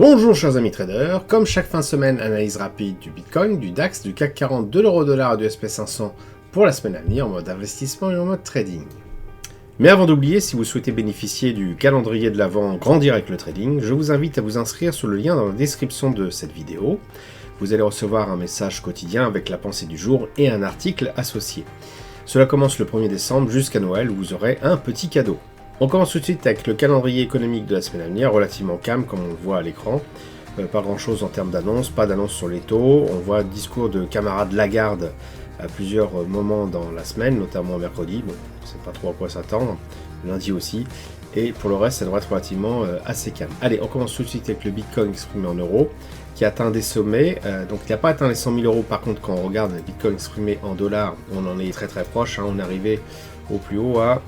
Bonjour chers amis traders, comme chaque fin de semaine, analyse rapide du Bitcoin, du DAX, du CAC 40, de l'euro-dollar et du SP500 pour la semaine à venir en mode investissement et en mode trading. Mais avant d'oublier, si vous souhaitez bénéficier du calendrier de l'Avent Grandir avec le trading, je vous invite à vous inscrire sur le lien dans la description de cette vidéo. Vous allez recevoir un message quotidien avec la pensée du jour et un article associé. Cela commence le 1er décembre jusqu'à Noël où vous aurez un petit cadeau. On commence tout de suite avec le calendrier économique de la semaine à venir, relativement calme comme on le voit à l'écran. Pas grand chose en termes d'annonces, pas d'annonces sur les taux. On voit discours de camarade Lagarde à plusieurs moments dans la semaine, notamment mercredi. Bon, on ne sait pas trop à quoi s'attendre. Lundi aussi. Et pour le reste, ça devrait être relativement assez calme. Allez, on commence tout de suite avec le Bitcoin exprimé en euros, qui a atteint des sommets. Donc il n'a pas atteint les 100 000 euros. Par contre, quand on regarde le Bitcoin exprimé en dollars, on en est très très proche. On est arrivé au plus haut à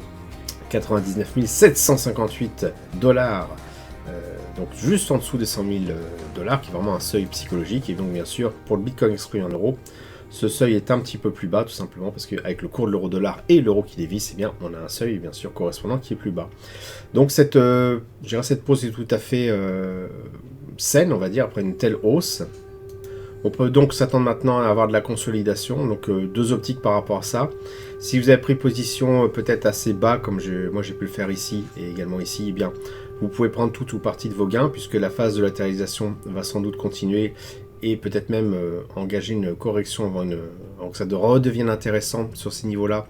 99 758 dollars, donc juste en dessous des 100 000 dollars, qui est vraiment un seuil psychologique. Et donc bien sûr, pour le Bitcoin exprimé en euros, ce seuil est un petit peu plus bas, tout simplement parce qu'avec le cours de l'euro-dollar et l'euro qui dévisse, eh bien, on a un seuil bien sûr correspondant qui est plus bas. Donc cette pause est tout à fait saine, on va dire, après une telle hausse. On peut donc s'attendre maintenant à avoir de la consolidation, donc deux optiques par rapport à ça. Si vous avez pris position peut-être assez bas, comme moi j'ai pu le faire ici et également ici, eh bien, vous pouvez prendre tout ou partie de vos gains, puisque la phase de latéralisation va sans doute continuer et peut-être même engager une correction avant que ça redevienne intéressant sur ces niveaux-là,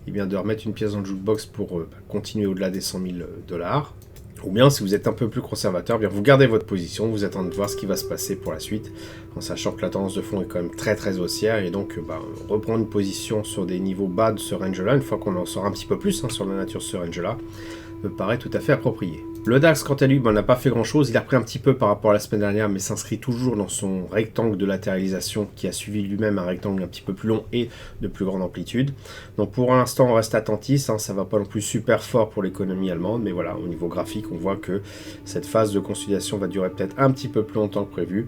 eh bien, de remettre une pièce dans le jukebox pour continuer au-delà des 100 000 dollars. Ou bien, si vous êtes un peu plus conservateur, bien vous gardez votre position, vous attendez de voir ce qui va se passer pour la suite, en sachant que la tendance de fond est quand même très très haussière, et donc reprendre une position sur des niveaux bas de ce range-là, une fois qu'on en saura un petit peu plus sur la nature de ce range-là, me paraît tout à fait approprié. Le DAX, quant à lui, n'a pas fait grand-chose, il a repris un petit peu par rapport à la semaine dernière, mais s'inscrit toujours dans son rectangle de latéralisation qui a suivi lui-même un rectangle un petit peu plus long et de plus grande amplitude. Donc pour l'instant, on reste attentif, ça va pas non plus super fort pour l'économie allemande, mais voilà, au niveau graphique, on voit que cette phase de consolidation va durer peut-être un petit peu plus longtemps que prévu.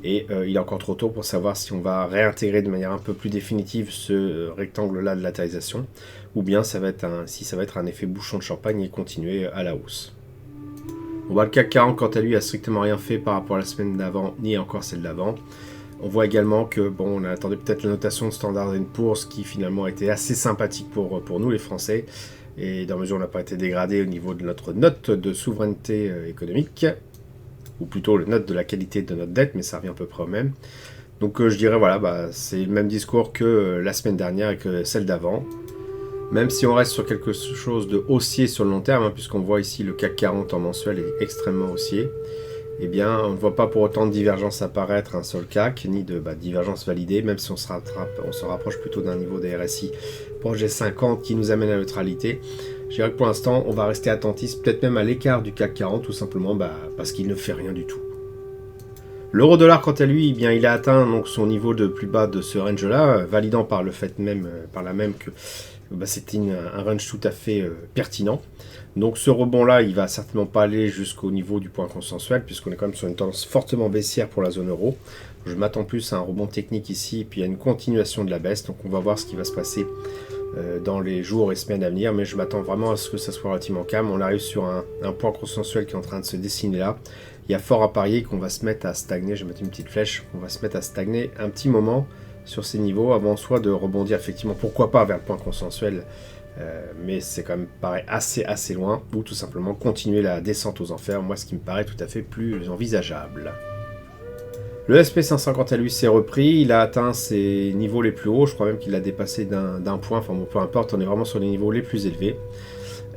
Et il est encore trop tôt pour savoir si on va réintégrer de manière un peu plus définitive ce rectangle-là de latéralisation, ou bien ça va être un effet bouchon de champagne et continuer à la hausse. Le CAC 40, quant à lui, a strictement rien fait par rapport à la semaine d'avant, ni encore celle d'avant. On voit également que, on attendait peut-être la notation de Standard & Poor's qui finalement a été assez sympathique pour nous les Français, et dans la mesure où on n'a pas été dégradé au niveau de notre note de souveraineté économique, ou plutôt le note de la qualité de notre dette, mais ça revient à peu près au même. Donc je dirais, voilà, c'est le même discours que la semaine dernière et que celle d'avant. Même si on reste sur quelque chose de haussier sur le long terme, puisqu'on voit ici le CAC 40 en mensuel est extrêmement haussier, eh bien on ne voit pas pour autant de divergence apparaître sur le CAC, ni de divergence validée, même si on se rapproche plutôt d'un niveau des RSI proche des 50 qui nous amène à la neutralité. Je dirais que pour l'instant, on va rester attentif, peut-être même à l'écart du CAC 40, tout simplement parce qu'il ne fait rien du tout. L'euro-dollar, quant à lui, eh bien, il a atteint donc, son niveau de plus bas de ce range-là, validant par le fait même, que c'était un range tout à fait pertinent. Donc ce rebond-là, il va certainement pas aller jusqu'au niveau du point consensuel, puisqu'on est quand même sur une tendance fortement baissière pour la zone euro. Je m'attends plus à un rebond technique ici, et puis à une continuation de la baisse. Donc on va voir ce qui va se passer dans les jours et semaines à venir, mais je m'attends vraiment à ce que ça soit relativement calme. On arrive sur un point consensuel qui est en train de se dessiner là. Il y a fort à parier qu'on va se mettre à stagner, je vais mettre une petite flèche, on va se mettre à stagner un petit moment sur ces niveaux avant soit de rebondir effectivement, pourquoi pas vers le point consensuel, mais c'est quand même paraît assez loin, ou tout simplement continuer la descente aux enfers, moi ce qui me paraît tout à fait plus envisageable. Le SP500 quant à lui s'est repris, il a atteint ses niveaux les plus hauts, je crois même qu'il l'a dépassé d'un point, enfin bon, peu importe, on est vraiment sur les niveaux les plus élevés.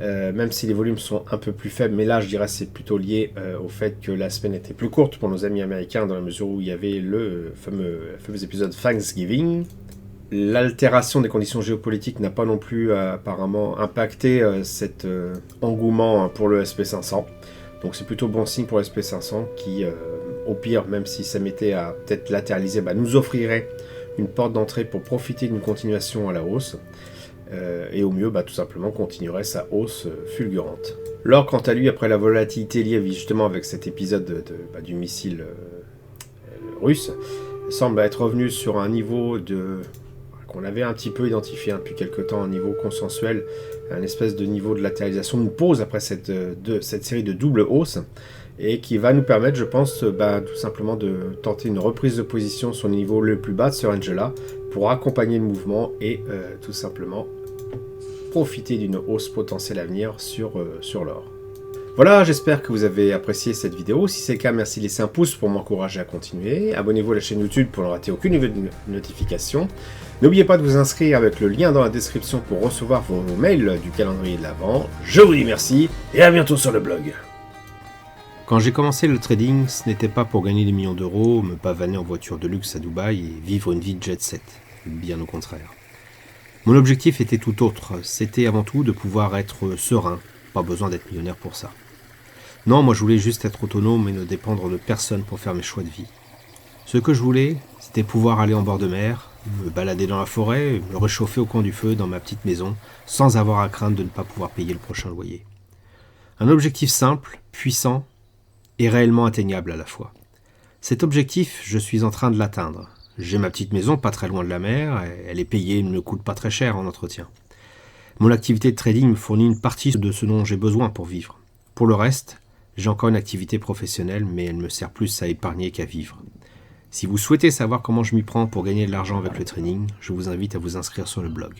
Même si les volumes sont un peu plus faibles, mais là je dirais c'est plutôt lié au fait que la semaine était plus courte pour nos amis américains dans la mesure où il y avait le fameux épisode Thanksgiving. L'altération des conditions géopolitiques n'a pas non plus apparemment impacté cet engouement pour le SP500, donc c'est plutôt bon signe pour le SP500 qui au pire, même si ça mettait à peut-être latéraliser, nous offrirait une porte d'entrée pour profiter d'une continuation à la hausse. Et au mieux, tout simplement, continuerait sa hausse fulgurante. L'or, quant à lui, après la volatilité liée justement avec cet épisode du missile russe, semble être revenu sur un niveau qu'on avait un petit peu identifié depuis quelques temps, un niveau consensuel, un espèce de niveau de latéralisation, une pause après cette série de double hausses. et qui va nous permettre, je pense, tout simplement de tenter une reprise de position sur le niveau le plus bas de ce range-là pour accompagner le mouvement et tout simplement profiter d'une hausse potentielle à venir sur l'or. Voilà, j'espère que vous avez apprécié cette vidéo. Si c'est le cas, merci de laisser un pouce pour m'encourager à continuer. Abonnez-vous à la chaîne YouTube pour ne rater aucune notification. N'oubliez pas de vous inscrire avec le lien dans la description pour recevoir vos mails du calendrier de l'Avent. Je vous dis merci et à bientôt sur le blog. Quand j'ai commencé le trading, ce n'était pas pour gagner des millions d'euros, me pavaner en voiture de luxe à Dubaï et vivre une vie de jet set. Bien au contraire. Mon objectif était tout autre. C'était avant tout de pouvoir être serein. Pas besoin d'être millionnaire pour ça. Non, moi je voulais juste être autonome et ne dépendre de personne pour faire mes choix de vie. Ce que je voulais, c'était pouvoir aller en bord de mer, me balader dans la forêt, me réchauffer au coin du feu dans ma petite maison, sans avoir à craindre de ne pas pouvoir payer le prochain loyer. Un objectif simple, puissant et réellement atteignable à la fois. Cet objectif, je suis en train de l'atteindre. J'ai ma petite maison pas très loin de la mer, elle est payée et ne me coûte pas très cher en entretien. Mon activité de trading me fournit une partie de ce dont j'ai besoin pour vivre. Pour le reste, j'ai encore une activité professionnelle, mais elle me sert plus à épargner qu'à vivre. Si vous souhaitez savoir comment je m'y prends pour gagner de l'argent avec le trading, je vous invite à vous inscrire sur le blog.